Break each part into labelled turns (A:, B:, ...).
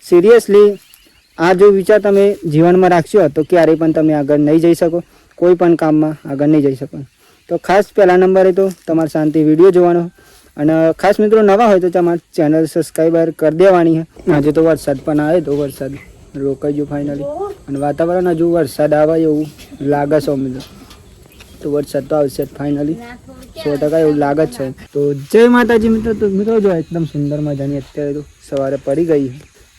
A: Seriously આ જો વિચાર તમે જીવનમાં રાખશો તો ક્યારેય પણ તમે આગળ નહીં જઈ શકો, કોઈ પણ કામમાં આગળ નહીં જઈ શકો. તો ખાસ પહેલા નંબરે તો તમારે શાંતિ વિડીયો જોવાનો, અને ખાસ મિત્રો નવા હોય તો તમારી ચેનલ સબસ્ક્રાઈબર કરી દેવાની છે. આજે તો વરસાદ પણ આવે તો વરસાદ રોકાઈ ગયો ફાઇનલી, અને વાતાવરણ હજુ વરસાદ આવે એવું લાગે છે મિત્રો. તો વરસાદ તો આવશે ફાઇનલી 100% એવું લાગે છે. તો જય માતાજી મિત્રો. તો મિત્રો જો એકદમ સુંદર મજાની અત્યારે તો સવારે પડી ગઈ.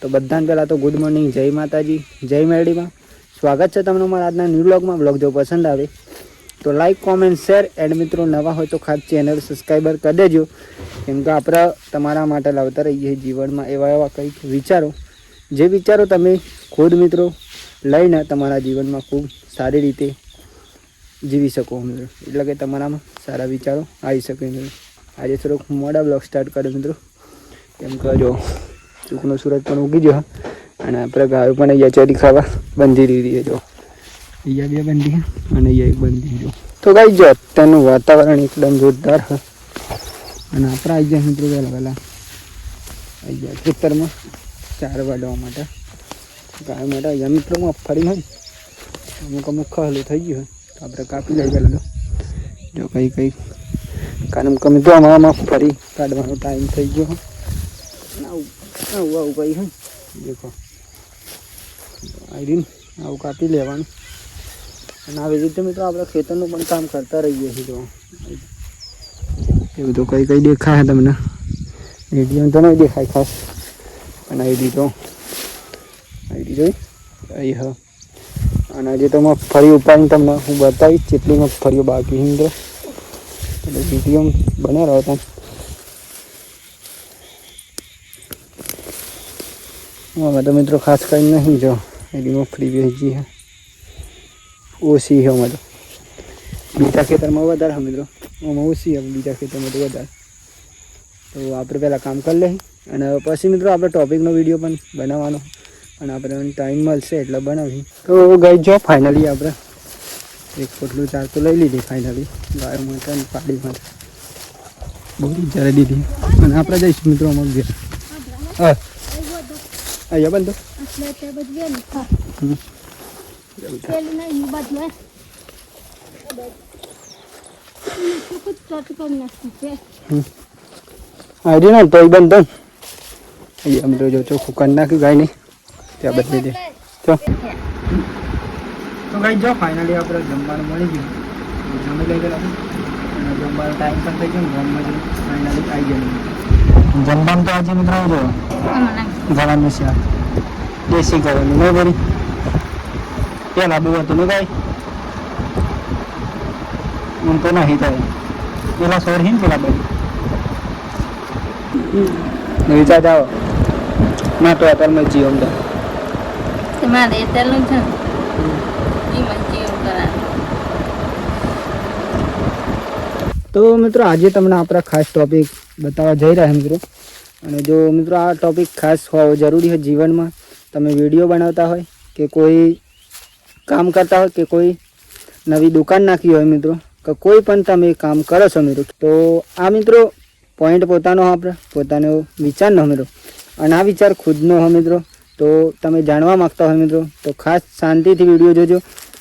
A: તો બધાને પહેલાં તો ગુડ મોર્નિંગ, જય માતાજી, જય મેરડીમાં. સ્વાગત છે તમને મારા આજના ન્યૂ બ્લોગમાં. બ્લોગ જો પસંદ આવે તો લાઈક, કોમેન્ટ, શેર, એન્ડ મિત્રો નવા હોય તો ખાસ ચેનલ સબસ્ક્રાઈબર કરી દેજો. કેમ કે આપણે તમારા માટે લાવતા રહીએ જીવનમાં એવા કંઈક વિચારો, જે વિચારો તમે ખુદ મિત્રો લઈને તમારા જીવનમાં ખૂબ સારી રીતે જીવી શકો મિત્રો. એટલે કે તમારામાં સારા વિચારો આવી શકે મિત્રો. આજે થોડોક મોડા બ્લોગ સ્ટાર્ટ કર્યો મિત્રો, કેમ કે જો ચૂકનો સૂરજ પણ ઉગી ગયો, અને આપણે ગાયો પણ અહીંયા ચરી ખાવા બંધી દીધી. જો અહીંયા 2 બંધી અને અહીંયા 1 બંધી. જો તો ગાઈ જો અત્યારનું વાતાવરણ એકદમ જોરદાર છે. અને આપણે આવી ગયા મિત્રો વહેલા આવી ગયા ખેતરમાં 4 વાળવા માટે, ગાય માટે. અહીંયા મિત્રો મગફળી હોય અમુક ખહલું થઈ ગયું હોય તો આપણે કાપી લઈ ગયેલો. જો કંઈ કારણ કે મિત્રો આમાં મગફળી કાઢવાનો ટાઈમ થઈ ગયો. આવું કંઈ હોય દેખો આવીને આવું કાપી લેવાનું. અને આવી રીતે મિત્રો આપણે ખેતરનું પણ કામ કરતા રહીએ છીએ. જો એવું તો કંઈ દેખાય તમને વિડીયો તો નહીં દેખાય ખાસ, અને આવી તો જોઈ અહીં હા. અને આજે તો મગફળી ઉપાડીને તમને હું બતાવીશ કેટલી મગફળીઓ બાકી મિત્રો. એટલે વિડીયો બને રહ્યો હતા. હવે તો મિત્રો ખાસ કંઈ નહીં. જો એની મગફળી વેચી છે ઓછી છે. અમે તો બીજા ખેતરમાં વધારે મિત્રો, આમાં ઓછી હવે બીજા ખેતરમાં તો વધારે. તો આપણે પહેલાં કામ કરી લઈએ, અને પછી મિત્રો આપણે ટોપિકનો વિડીયો પણ બનાવવાનો, અને આપણે ટાઈમ મળશે એટલે બનાવીએ. તો ગઈ જો ફાઇનલી આપણે 1 પોટલું ચાર તો લઈ લીધી ફાઇનલી ગાયો માટે અને પાડી માટે. બહુ વિચારી દીધી. અને આપણે જઈશું મિત્રો અમારું ઘેર. હા અહીંયા બંધો આરી ના તો બંધો. અહીંયા મિત્રો જો ચોખ્ખું કરી નાખ્યું ગાય નહીં ત્યાં બદલી દે. તો ગાઈ જો ફાઇનલી આપણે જમવાનું મળી ગયું, જમી લઈ ગયેલા. અને જમવાનો ટાઈમ પણ થઈ ગયો. જમવાનું ફાઇનલી આવી ગયું. જમવાનું તો આજે મિત્રો જો ગળાનું શાક દેશી ગળાનું નહીં ભરી પેલા બહુ હતું ને ગાય હું તો નહીં થાય પેલા સોર હિન પેલા બધી વિચાર જાઓ ના તો અત્યારમાં જીવ અમદા
B: તમારે એટલું છે
A: તો મિત્રો આજે તમને આપણા ખાસ ટોપિક બતાવવા જઈ રહ્યા મિત્રો. અને જો મિત્રો આ ટોપિક ખાસ હોવો જરૂરી છે જીવનમાં. તમે વિડીયો બનાવતા હોય કે કોઈ કામ કરતા હોય કે કોઈ નવી દુકાન નાખી હોય મિત્રો, કે કોઈ પણ તમે કામ કરો છો મિત્રો, તો આ મિત્રો પોઈન્ટ પોતાનો આપણે પોતાનો વિચાર ન મિત્રો, અને આ વિચાર ખુદનો હોય મિત્રો. તો તમે જાણવા માગતા હોય મિત્રો તો ખાસ શાંતિથી વિડીયો જોજો.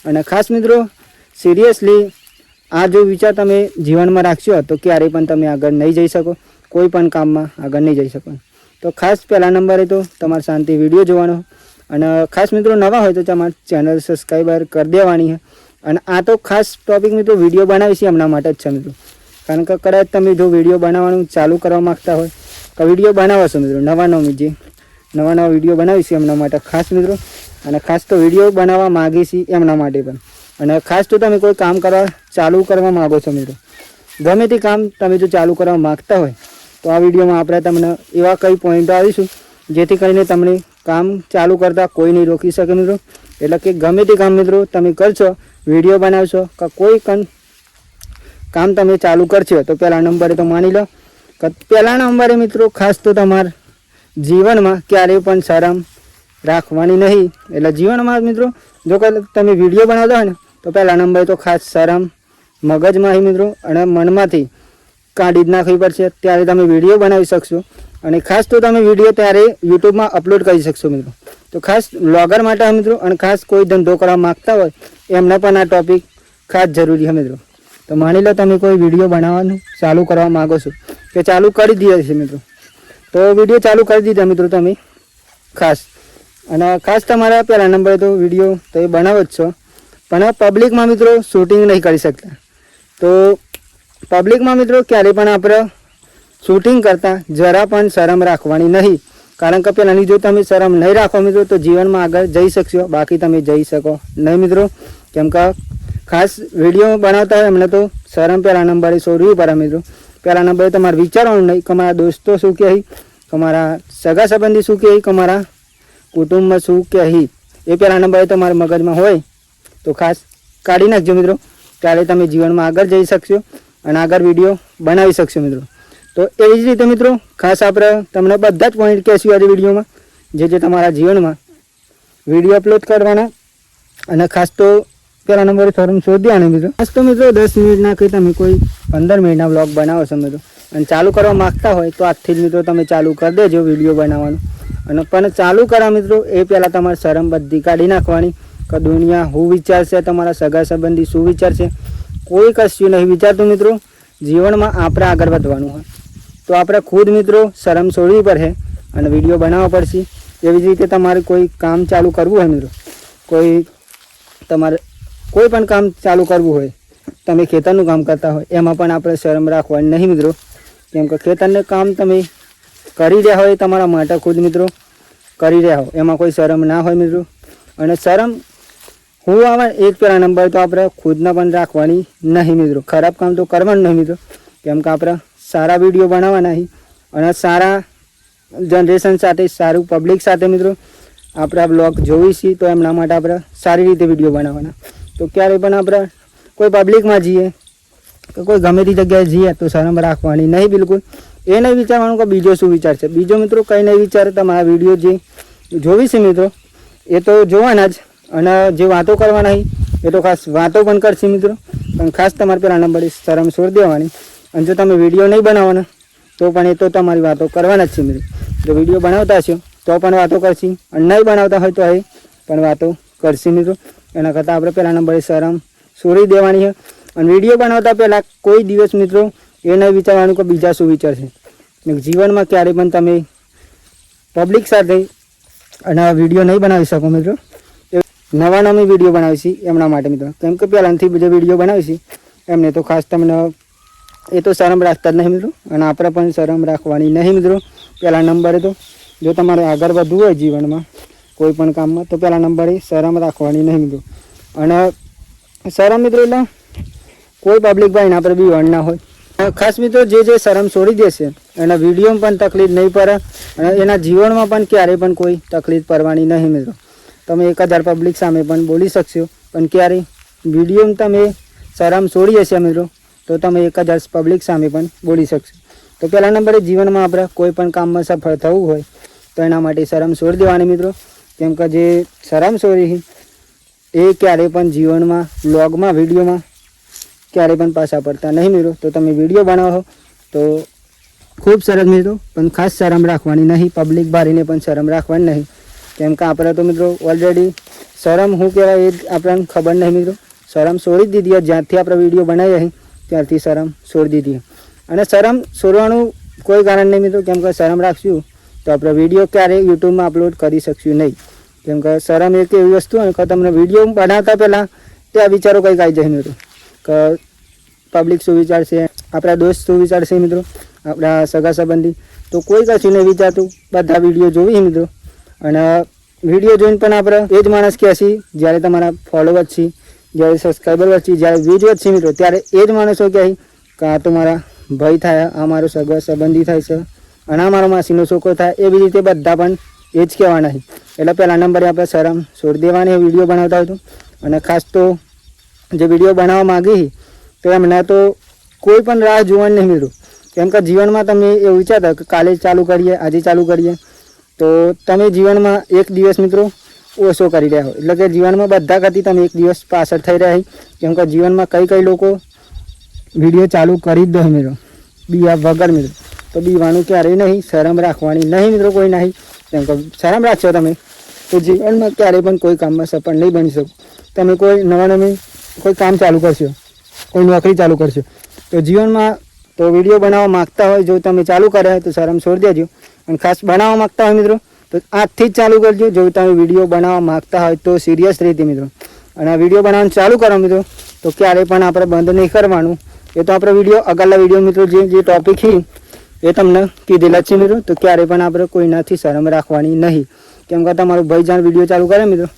A: અને ખાસ મિત્રો સિરિયસલી આ જો વિચાર તમે જીવનમાં રાખશો તો ક્યારેય પણ તમે આગળ નહીં જઈ શકો, કોઈ પણ કામમાં આગળ નહીં જઈ શકો. તો ખાસ પહેલા નંબરે તો તમારે શાંતિ વિડીયો જોવાનો, અને ખાસ મિત્રો નવા હોય તો તમારી ચેનલ સબસ્ક્રાઈબર કરી દેવાની છે. અને આ તો ખાસ ટોપિક મિત્રો વિડીયો બનાવી છે એમના માટે જ છે મિત્રો. કારણ કે કદાચ તમે જો વિડીયો બનાવવાનું ચાલુ કરવા માગતા હોય તો વિડીયો બનાવો છો મિત્રો નવા વિડીયો બનાવી છે એમના માટે ખાસ મિત્રો. અને ખાસ તો વિડીયો બનાવવા માગી છે એમના માટે પણ. અને ખાસ તો તમે કોઈ કામ ચાલુ કરવા માગો છો મિત્રો, ગમે તે કામ તમે જો ચાલુ કરવા માગતા હોય તો આ વિડીયોમાં આપણે તમને એવા કંઈ પોઈન્ટો આવીશું જેથી કરીને તમને કામ ચાલુ કરતાં કોઈ નહીં રોકી શકે મિત્રો. એટલે કે ગમે તે કામ મિત્રો તમે કરશો, વિડીયો બનાવશો કે કોઈ કામ તમે ચાલુ કરશો તો પહેલા નંબરે તો માની લો કે પહેલા નંબરે મિત્રો ખાસ તો તમારા જીવનમાં ક્યારેય પણ શરમ રાખવાની નહીં. એટલે જીવનમાં મિત્રો જો તમે વિડીયો બનાવતા હોય ને તો પહેલા નંબરે તો ખાસ શરમ મગજમાં મિત્રો અને મનમાંથી કાઢી જ નાખવી પડશે, ત્યારે તમે વિડીયો બનાવી શકશો. અને ખાસ તો તમે વિડીયો ત્યારે યુટ્યુબમાં અપલોડ કરી શકશો મિત્રો. તો ખાસ બ્લોગર માટે મિત્રો અને ખાસ કોઈ ધંધો કરવા માગતા હોય એમને પણ આ ટોપિક ખાસ જરૂરી છે મિત્રો. તો માની લો તમે કોઈ વિડીયો બનાવવાનું ચાલુ કરવા માગો છો કે ચાલુ કરી દીધા છે મિત્રો, તો વિડીયો ચાલુ કરી દીધા મિત્રો તમે ખાસ, અને ખાસ તમારા પહેલા નંબરે તો વિડીયો તો એ બનાવો જ છો, પણ પબ્લિકમાં મિત્રો શૂટિંગ નહીં કરી શકતા. તો પબ્લિકમાં મિત્રો ક્યારેય પણ આપણે શૂટિંગ કરતાં જરા પણ શરમ રાખવાની નહીં, કારણ કે પહેલાંની જો તમે શરમ નહીં રાખો મિત્રો તો જીવનમાં આગળ જઈ શકશો, બાકી તમે જઈ શકો નહીં મિત્રો. કેમ કે ખાસ વિડીયો બનાવતા હોય એમને તો શરમ પહેલા નંબરે છોડવી પડે મિત્રો. પહેલા નંબરે તમારે વિચારવાનું નહીં કે મારા દોસ્તો શું કહે, કે મારા સગા સંબંધી શું કહે, કે મારા કુટુંબમાં શું કહે, એ પહેલા નંબરે તમારા મગજમાં હોય તો ખાસ કાઢી નાખજો મિત્રો. ત્યારે તમે જીવનમાં આગળ જઈ શકશો અને આગળ વિડીયો બનાવી શકશો મિત્રો. તો એવી જ રીતે મિત્રો ખાસ આપણે તમને બધા જ પોઈન્ટ કહેશું આજે વિડીયોમાં, જે તમારા જીવનમાં વિડીયો અપલોડ કરવાના. અને ખાસ તો પહેલા નંબરે શરમ શોધ્યા મિત્રો. ખાસ તો મિત્રો 10 મિનિટના કંઈ તમે કોઈ 15 મિનિટના બ્લોગ બનાવો છો મિત્રો અને ચાલુ કરવા માગતા હોય તો આજથી જ મિત્રો તમે ચાલુ કરી દેજો વિડીયો બનાવવાનું. અને પણ ચાલુ કરા મિત્રો એ પહેલાં તમારે શરમ બધી કાઢી નાખવાની કે દુનિયા શું વિચારશે, તમારા સગા સંબંધી શું વિચારશે, કોઈ કશું નહીં વિચારતું મિત્રો. જીવનમાં આપણે આગળ વધવાનું હોય તો આપણે ખુદ મિત્રો શરમ છોડવી પડશે અને વિડીયો બનાવવા પડશે. એવી જ રીતે તમારે કોઈ કામ ચાલુ કરવું હોય મિત્રો, તમારે કોઈ પણ કામ ચાલુ કરવું હોય, તમે ખેતરનું કામ કરતા હોય એમાં પણ આપણે શરમ રાખવાની નહીં મિત્રો. કેમ કે ખેતરનું કામ તમે કરી રહ્યા હોય તમારા માટે ખુદ મિત્રો કરી રહ્યા હો, એમાં કોઈ શરમ ના હોય મિત્રો. અને શરમ હું આવે એક પહેલા નંબર તો આપણે ખુદને પણ રાખવાની નહીં મિત્રો. ખરાબ કામ તો કરવાનું નહીં મિત્રો, કેમ કે આપણે સારા વિડીયો બનાવવાના અને સારા જનરેશન સાથે, સારું પબ્લિક સાથે મિત્રો આપણે આ બ્લોગ જોઈશી તો એમના માટે આપણે સારી રીતે વિડીયો બનાવવાના. તો ક્યારેય પણ આપણે કોઈ પબ્લિકમાં જઈએ કે કોઈ ગમે તે જગ્યાએ જઈએ તો શરમ રાખવાની નહીં બિલકુલ. એ નહીં વિચારવાનું કે બીજો શું વિચારશે. બીજો મિત્રો કંઈ નહીં વિચારે, તમારા વિડીયો જે જોઈશે મિત્રો એ તો જોવાના જ, અને જે વાતો કરવાના એ તો ખાસ વાતો પણ કરશે મિત્રો. પણ ખાસ તમારે પહેલા નંબરે શરમ છોડી દેવાની. અને જો તમે વિડીયો નહીં બનાવવાના તો પણ એ તો તમારી વાતો કરવાના જ છે મિત્રો. જો વિડીયો બનાવતા હશો તો પણ વાતો કરશી, અને નહીં બનાવતા હોય તો એ પણ વાતો કરશી મિત્રો. એના કરતાં આપણે પહેલા નંબરે શરમ છોડી દેવાની છે. અને વિડીયો બનાવતા પહેલાં કોઈ દિવસ મિત્રો એ નહીં વિચારવાનું કે બીજા શું વિચારશે. જીવનમાં ક્યારેય પણ તમે પબ્લિક સાથે અને વિડીયો નહીં બનાવી શકો મિત્રો. નવા નવી વિડીયો બનાવીશી એમના માટે મિત્રો, કેમ કે પહેલાંથી જે વિડીયો બનાવીશી એમને તો ખાસ તમને એ તો શરમ રાખતા જ નહીં મિત્રો. અને આપણે પણ શરમ રાખવાની નહીં મિત્રો. પહેલા નંબરે તો જો તમારે આગળ વધવું હોય જીવનમાં કોઈ પણ કામમાં તો પહેલા નંબરે શરમ રાખવાની નહીં મિત્રો. અને શરમ મિત્રો એટલે કોઈ પબ્લિક ભાઈ એના પર બી વણ ના હોય. ખાસ મિત્રો જે શરમ છોડી દેશે એના વિડીયોમાં પણ તકલીફ નહીં પડે અને એના જીવનમાં પણ ક્યારેય પણ કોઈ તકલીફ પડવાની નહીં મિત્રો. તમે 1000 પબ્લિક સામે પણ બોલી શકશો, પણ ક્યારેય વિડીયોમાં તમે શરમ છોડી હશે મિત્રો તો તમે 1000 પબ્લિક સામે પણ બોલી શકશો. તો પહેલા નંબરે જીવનમાં આપણે કોઈ પણ કામમાં સફળ થવું હોય તો એના માટે શરમ છોડી દેવાની મિત્રો. કેમ કે જે શરમ છોડી એ ક્યારેય પણ જીવનમાં વ્લોગમાં વિડીયોમાં ક્યારેય પણ પાછા પડતા નહીં મિત્રો. તો તમે વિડીયો બનાવો તો ખૂબ સરસ મિત્રો, પણ ખાસ શરમ રાખવાની નહીં. પબ્લિક બારીને પણ શરમ રાખવાની નહીં. કેમ કે આપણે તો મિત્રો ઓલરેડી શરમ શું કહેવાય એ જ આપણને ખબર નહીં મિત્રો. શરમ છોડી જ દીધી, જ્યાંથી આપણે વિડીયો બનાવીએ ત્યારથી શરમ છોડી દીધી. અને શરમ છોડવાનું કોઈ કારણ નહીં મિત્રો, કેમ કે શરમ રાખશું તો આપણે વિડીયો ક્યારેય યુટ્યુબમાં અપલોડ કરી શકશું નહીં. કેમ કે શરમ એક એવી વસ્તુ હોય કે તમને વિડીયો બનાવતા પહેલાં ત્યાં વિચારો કંઈક આવી જાય મિત્રો, કે પબ્લિક શું વિચારશે, આપણા દોસ્ત શું વિચારશે મિત્રો, આપણા સગા સંબંધી. તો કોઈ કશું નહીં વિચારતું, બધા વિડીયો જોઈએ મિત્રો. અને વિડીયો જોઈને પણ આપણે એ જ માણસ કહેશે જ્યારે તમારા ફોલોવર છે, જ્યારે સબસ્ક્રાઈબર છે, જ્યારે વ્યૂઝ છે મિત્રો, ત્યારે એ જ માણસો કહે કે આ તો મારા ભાઈ થાય, આ મારો સગા સંબંધી થાય છે, અને આ મારો માસીનો છોકરો થાય. એવી રીતે બધા પણ એ જ કહેવાના. એટલે પહેલા નંબરે આપણે શરમ છોડી દેવાની વિડીયો બનાવતા હોય તો. અને ખાસ તો જે વિડીયો બનાવવા માગી તો એમને તો કોઈ પણ રાહ જોવાની નહીં મિત્રો. કેમ કે જીવનમાં તમે એવું વિચારતા કે કાલે ચાલુ કરીએ, આજે ચાલુ કરીએ, તો તમે જીવનમાં એક દિવસ મિત્રો ઓછો કરી રહ્યા હોય. એટલે કે જીવનમાં બધા કરતી તમે એક દિવસ પાછળ થઈ રહ્યા હોય. કેમ કે જીવનમાં કઈ લોકો વિડીયો ચાલુ કરી જ દો મિત્રો, બીજા વગર મિત્રો. તો બીવાનું ક્યારેય નહીં, શરમ રાખવાની નહીં મિત્રો, કોઈ નહીં. કેમ કે શરમ રાખશો તમે તો જીવનમાં ક્યારેય પણ કોઈ કામમાં સફળ નહીં બની શકો. તમે કોઈ નવી કોઈ કામ ચાલુ કરશો, કોઈ નોકરી ચાલુ કરશો તો જીવનમાં તો વિડીયો બનાવવા માગતા હોય, જો તમે ચાલુ કર્યા તો શરમ છોડી દેજો. અને ખાસ બનાવવા માગતા હોય મિત્રો તો આજથી જ ચાલુ કરજો. જો તમે વિડીયો બનાવવા માગતા હોય તો સિરિયસ રીતે મિત્રો, અને આ વિડીયો બનાવવાનું ચાલુ કરો મિત્રો તો ક્યારેય પણ આપણે બંધ નહીં કરવાનું. એ તો આપણે વિડીયો આગળના વિડીયો મિત્રો જે ટોપિક છે એ તમને કીધેલા જ છે મિત્રો. તો ક્યારેય પણ આપણે કોઈનાથી શરમ રાખવાની નહીં. કેમ કે તમારું ભાઈ જાણ વિડીયો ચાલુ કરે મિત્રો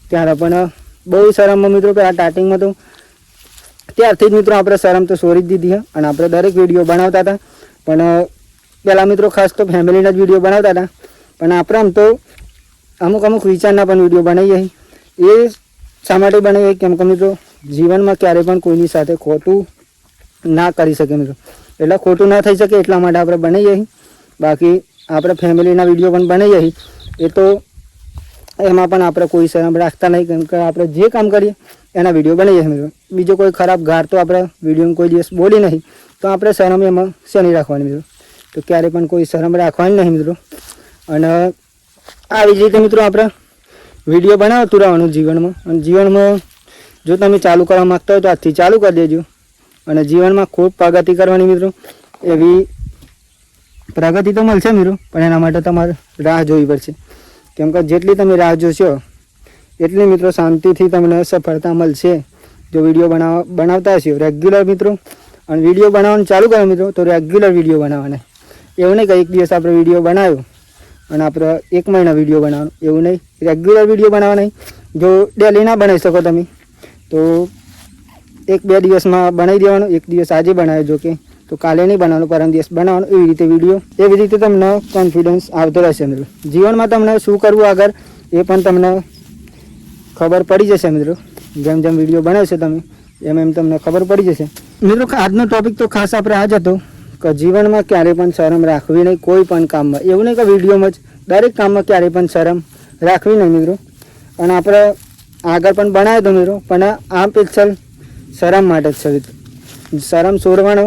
A: ત્યારે પણ બહુ શરમમાં મિત્રો, પહેલાં સ્ટાર્ટિંગમાં તો ત્યારથી જ મિત્રો આપણે શરમ તો છોડી જ દીધી. અને આપણે દરેક વિડીયો બનાવતા હતા, પણ પહેલાં મિત્રો ખાસ તો ફેમિલીના જ વિડીયો બનાવતા હતા. પણ આપણે આમ તો અમુક વિચારના પણ વિડીયો બનાવીએ. એ શા માટે બનાવીએ? કેમ કે મિત્રો જીવનમાં ક્યારેય પણ કોઈની સાથે ખોટું ના કરી શકે મિત્રો, એટલે ખોટું ના થઈ શકે એટલા માટે આપણે બનાવીએ. બાકી આપણે ફેમિલીના વિડીયો પણ બનાવીએ એ તો એમાં પણ આપણે કોઈ શરમ રાખતા નહીં. કેમ કે આપણે જે કામ કરીએ એના વિડીયો બનાવીએ મિત્રો. બીજો કોઈ ખરાબ ગાર તો આપણે વિડીયોમાં કોઈ દિવસ બોલી નહીં, તો આપણે શરમ એમાં શેની રાખવાની મિત્રો? તો ક્યારેય પણ કોઈ શરમ રાખવાની નહીં મિત્રો. અને આવી જ રીતે મિત્રો આપણે વિડીયો બનાવતું રહેવાનું જીવનમાં. અને જીવનમાં જો તમે ચાલુ કરવા માગતા હોય તો આજથી ચાલુ કરી દેજો. અને જીવનમાં ખૂબ પ્રગતિ કરવાની મિત્રો. એવી પ્રગતિ તો મળશે મિત્રો, પણ એના માટે તમારે રાહ જોવી પડશે. કેમ કે જેટલી તમે રાહ જોશો એટલી મિત્રો શાંતિથી તમને સફળતા મળશે. જો વિડીયો બનાવતા હશો રેગ્યુલર મિત્રો, અને વિડીયો બનાવવાનું ચાલુ કરો મિત્રો તો રેગ્યુલર વિડીયો બનાવવાના. એવું નહીં કે એક દિવસ આપણે વિડીયો બનાવ્યો અને આપણે 1 મહિના વિડીયો બનાવવાનો, એવું નહીં. રેગ્યુલર વિડીયો બનાવવા નહીં. જો ડેલી ના બનાવી શકો તમે તો 1-2 દિવસમાં બનાવી દેવાનો. એક દિવસ આજે બનાવ્યો જો કે, તો કાલે નહીં બનાવવાનો, પરમ દિવસ બનાવવાનો. એવી રીતે વિડીયો, એવી રીતે તમને કોન્ફિડન્સ આવતો રહેશે મિત્રો. જીવનમાં તમને શું કરવું આગળ એ પણ તમને ખબર પડી જશે મિત્રો. જેમ જેમ વિડીયો બનાવશો તમે એમ તમને ખબર પડી જશે મિત્રો. આજનો ટોપિક તો ખાસ આપણે આ જ હતો કે જીવનમાં ક્યારેય પણ શરમ રાખવી નહીં કોઈ પણ કામમાં. એવું નહીં કે વિડીયોમાં જ, દરેક કામમાં ક્યારેય પણ શરમ રાખવી નહીં મિત્રો. અને આપણે આગળ પણ બનાવ્યો હતો મિત્રો, પણ આ પિક્ચર શરમ માટે જ છે મિત્રો. શરમ છોડવાનો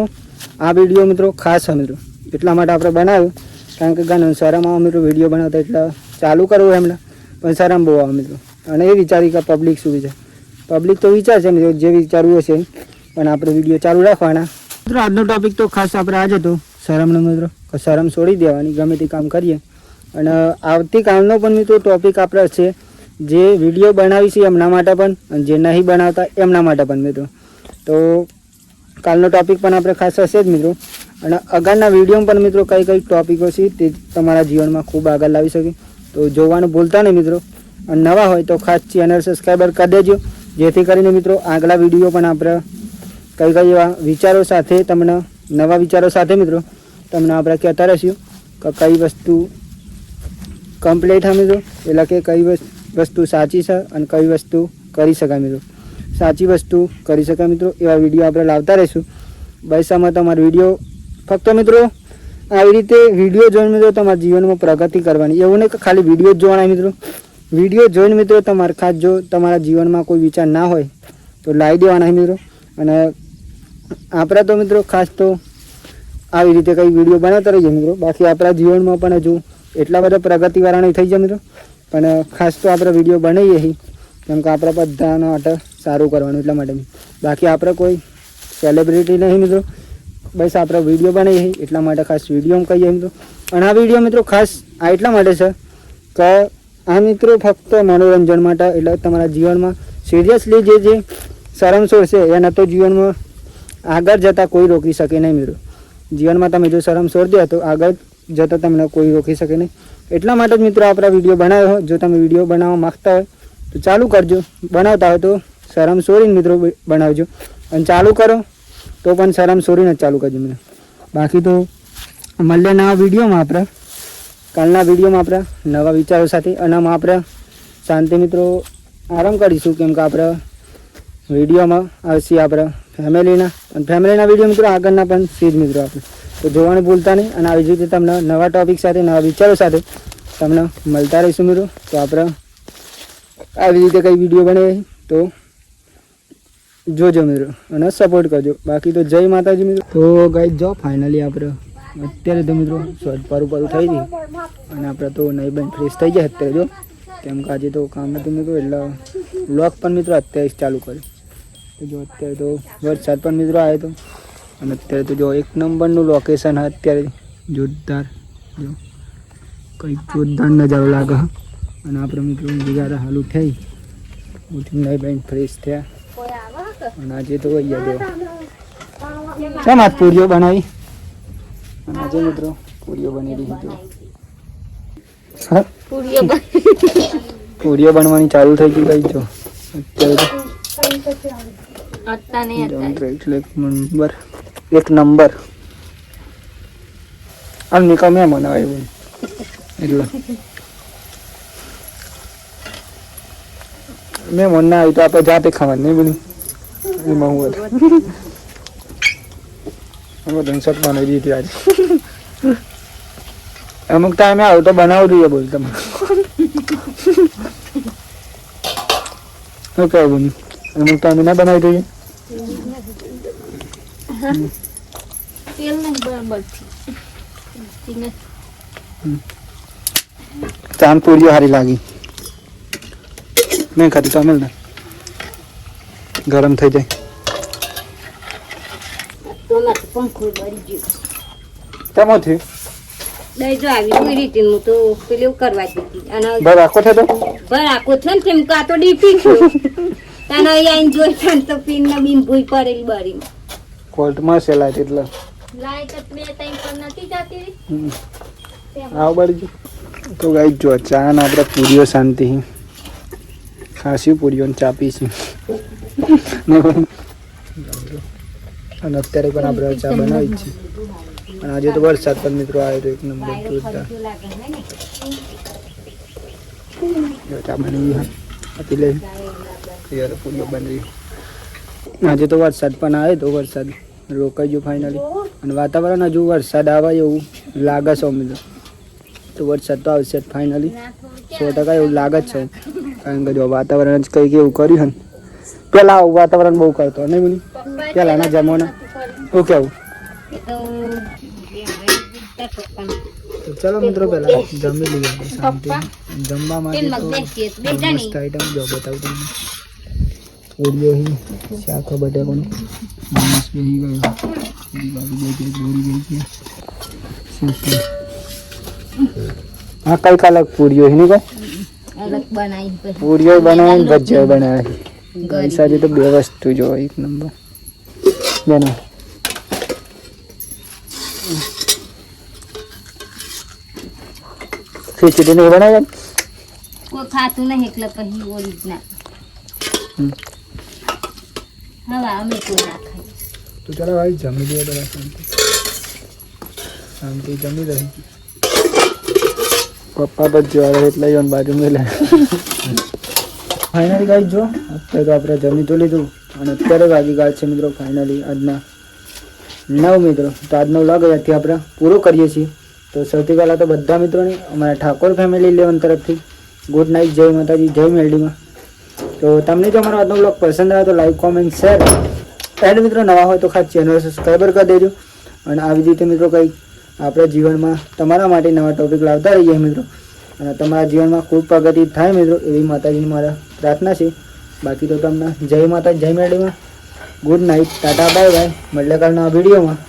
A: આ વિડીયો મિત્રો ખાસ છે મિત્રો. એટલા માટે આપણે બનાવ્યું, કારણ કે ઘણું શરમ આવે મિત્રો વિડીયો બનાવતા, એટલે ચાલુ કરવું એમને પણ શરમ બહુ આવે મિત્રો. અને એ વિચારી કે પબ્લિક શું વિચાર, પબ્લિક તો વિચારશે મિત્રો જે વિચારવું હશે, પણ આપણે વિડીયો ચાલુ રાખવાના મિત્રો. આજનો ટોપિક તો ખાસ આપણે આ જ હતો શરમનો મિત્રો, કે શરમ છોડી દેવાની ગમે તે કામ કરીએ. અને આવતીકાલનો પણ મિત્રો ટોપિક આપણે છે જે વિડીયો બનાવીશું એમના માટે પણ, અને જે નહીં બનાવતા એમના માટે પણ મિત્રો. તો કાલનો ટોપિક પણ આપણે ખાસ હશે જ મિત્રો. અને આગળના વિડીયોમાં પણ મિત્રો કઈ ટોપિકો છે તે તમારા જીવનમાં ખૂબ આગળ લાવી શકે, તો જોવાનું ભૂલતા નહીં મિત્રો. અને નવા હોય તો ખાસ ચેનલ સબસ્ક્રાઈબર કરી દેજો, જેથી કરીને મિત્રો આગલા વિડીયો પણ આપણે કઈ એવા વિચારો સાથે તમને, નવા વિચારો સાથે મિત્રો તમને આપણે કહેતા રહીશું કે કઈ વસ્તુ કમ્પ્લીટ હા મિત્રો, એટલે કે કઈ વસ્તુ સાચી છે અને કઈ વસ્તુ કરી શકાય મિત્રો. સાચી વસ્તુ કરી શકાય મિત્રો એવા વિડીયો આપણે લાવતા રહીશું. બસ આમાં તમારો વિડીયો ફક્ત મિત્રો આવી રીતે વિડીયો જોઈને મિત્રો તમારા જીવનમાં પ્રગતિ કરવાની. એવું નહીં કે ખાલી વિડીયો જ જોવાના મિત્રો. વિડીયો જોઈને મિત્રો તમારે ખાસ જો તમારા જીવનમાં કોઈ વિચાર ના હોય તો લાવી દેવાના મિત્રો. અને આપણે તો મિત્રો ખાસ તો આવી રીતે કંઈ વિડીયો બનાવતા રહીએ મિત્રો. બાકી આપણા જીવનમાં પણ હજુ એટલા બધા પ્રગતિવાળા નહીં થઈ જાય મિત્રો, પણ ખાસ તો આપણે વિડીયો બનાવીએ છીએ કેમ કે આપણે બધાના માટે સારું કરવાનું એટલા માટે. બાકી આપણે કોઈ સેલિબ્રિટી નહીં મિત્રો, બસ આપણે વિડીયો બનાવીએ એટલા માટે ખાસ વિડીયોમાં કહીએ મિત્રો. અને આ વિડીયો મિત્રો ખાસ આ એટલા માટે છે કે આ મિત્રો ફક્ત મનોરંજન માટે, એટલે તમારા જીવનમાં સિરિયસલી જે શરમ છોડશે એના તો જીવનમાં આગળ જતાં કોઈ રોકી શકે નહીં મિત્રો. જીવનમાં તમે જો શરમ છોડી દો તો આગળ જતાં તમને કોઈ રોકી શકે નહીં. એટલા માટે જ મિત્રો આપણે વિડીયો બનાવ્યો હોય. જો તમે વિડીયો બનાવવા માગતા હોય તો ચાલુ કરજો, બનાવતા હોય તો શરમ છોડીને મિત્રો બનાવજો, અને ચાલુ કરો તો પણ શરમ છોડીને જ ચાલુ કરજો મિત્રો. બાકી તો મળીએ નવા વિડીયોમાં, આપણે કાલના વિડીયોમાં આપણે નવા વિચારો સાથે, અને આમાં આપણે શાંતિ મિત્રો આરામ કરીશું. કેમ કે આપણે વિડીયોમાં આવશે આપણે ફેમિલીના, અને ફેમિલીના વિડીયો મિત્રો આગળના પણ સીધ મિત્રો આપણે તો જોવાનું ભૂલતા નહીં. અને આવી જ રીતે તમને નવા ટોપિક સાથે, નવા વિચારો સાથે તમને મળતા રહીશું મિત્રો. તો આપણે આવી રીતે કંઈ વિડીયો બને તો જોજો મિત્રો અને સપોર્ટ કરજો. બાકી તો જય માતાજી મિત્રો. તો ગાઈસ જો ફાઇનલી આપણે અત્યારે તો મિત્રો પારું પારું થઈ ગઈ અને આપણે તો નહીં બંધ ફ્રેશ થઈ જાય અત્યારે જો કેમ કે આજે તો કામ હતું મિત્રો એટલે વ્લોગ પણ મિત્રો અત્યારે જ ચાલુ કર્યું તો જો અત્યારે તો વરસાદ પણ મિત્રો આવ્યો હતો અને અત્યારે તો જો એક નંબરનું લોકેશન અત્યારે જોરદાર જો કંઈક જોરદાર નજારો લાગે અને આપણે મિત્રો ગુજારા હાલ ઉઠાઈ ઉઠીને નહીં બંધ ફ્રેશ થયા અને આજે તો અહીંયા જો શા માત પૂરીઓ બનાવી અને આજે મિત્રો પૂરીઓ બની રહી છે હા પૂરીઓ બનવાની ચાલુ થઈ ગઈ કઈ જો અત્યારે એક નંબર આમ નિકા મેં બનાવ્યું એટલે મેં મન ના આવ્યું તો આપણે જાતે ખાવાનું નહીં બધું એમાં હું અમે ધનસટ બનાવી દીધી આજે અમુક ટાઈમે આવું તો બનાવું જોઈએ બોલ તમે શું કહેવું અમુક ટાઈમે ના બનાવી દઈએ ચાંદ પૂરીઓ સારી લાગી મેં ખાધી ચામેલ ને ગરમ થઈ જાય કેમ થયું
C: દઈ જો આવી કોઈ રીતે હું તો પેલું કરવા દીધી અને
A: બર આખો થતો
C: આખો છે ને તેમ કા તો ડીપી છું તને આઈને જોઈ છે તો પીન ના બીન ભૂઈ પડેલી બારી
A: કોલ્ટમાં છે લાઈટ એટલે
B: લાઈટ બે ટાઈમ પર નથી જતી
A: આવ બારી તો ગાઈ જો ચા ને આપણે પૂરીઓ શાંતિ ખાસી પૂરીઓ ને ચા પીશું અને અત્યારે પણ આપણે ચા બનાવી છે અને આજે તો વરસાદ પણ મિત્રો આવ્યો તો એક નંબર જોરદાર ચા બની આપી લે તૈયાર પૂરીઓ બની આજે તો વરસાદ પણ આવ્યો તો વરસાદ રોકાઈ ગયો ફાઇનલી અને વાતાવરણ હજુ વરસાદ આવે એવું લાગે છે મિત્રો તો વરસાદ તો આવશે ફાઇનલી 100% એવું લાગે જ છે કારણ કે જો વાતાવરણ જ કંઈક એવું કર્યું ને પેલા આવું વાતાવરણ બહુ કરતો નહીં બોલી પેલાના જમાના શું કેવું તો ચલો મિત્રો પેલા જમી લઈએ શાંતિ જમવા માટે તો મસ્ત આઈટમ જો બતાવું તમને પૂરીઓ શાક બટાકાનું માણસ બેસી ગયો બાજુ બે ગોળી ગઈ છે હા કઈ કાલક પૂરીઓ નહીં કઈ
C: અલગ બનાવી
A: પૂરીઓ બનાવી ભજીયા બનાવી ગઈ આજે તો બે વસ્તુ જો એક નંબર બેનો ખીચડી નહીં બનાવી
C: કોઈ ખાતું નહીં એટલે પછી ઓરિજિનલ હવે અમે કોઈ ના ખાઈ
A: તો ચાલો ભાઈ જમી લઈએ પેલા શાંતિ શાંતિ જમી રહી પપ્પા ભજીયા આવે એટલે યોન બાજુ મેલે ફાઇનલી ગાઈ જો અત્યારે તો આપણે જમી તો લીધું અને અત્યારે વાગી ગયા છે મિત્રો ફાઇનલી આજના 9 મિત્રો તો આજનો વ્લોગ અહીંયાથી આપણે પૂરો કરીએ છીએ તો સૌથી પહેલાં તો બધા મિત્રોને અમારા ઠાકોર ફેમિલી 11 તરફથી ગુડ નાઇટ જય માતાજી જય મેલડીમાં તો તમને જો અમારો આજનો વ્લોગ પસંદ આવે તો લાઈક કોમેન્ટ શેર એન્ડ મિત્રો નવા હોય તો ખાસ ચેનલ સબસ્ક્રાઈબર કરી દેજો અને આવી રીતે મિત્રો કંઈક આપણા જીવનમાં તમારા માટે નવા ટોપિક લાવતા રહીએ મિત્રો અને તમારા જીવનમાં ખૂબ પ્રગતિ થાય મિત્રો એવી માતાજીની મારા પ્રાર્થના છે બાકી તો તમને જય માતા જય મેલડીમાં ગુડ નાઇટ ટાટા બાય બાય મળીએ કાલના વિડીયોમાં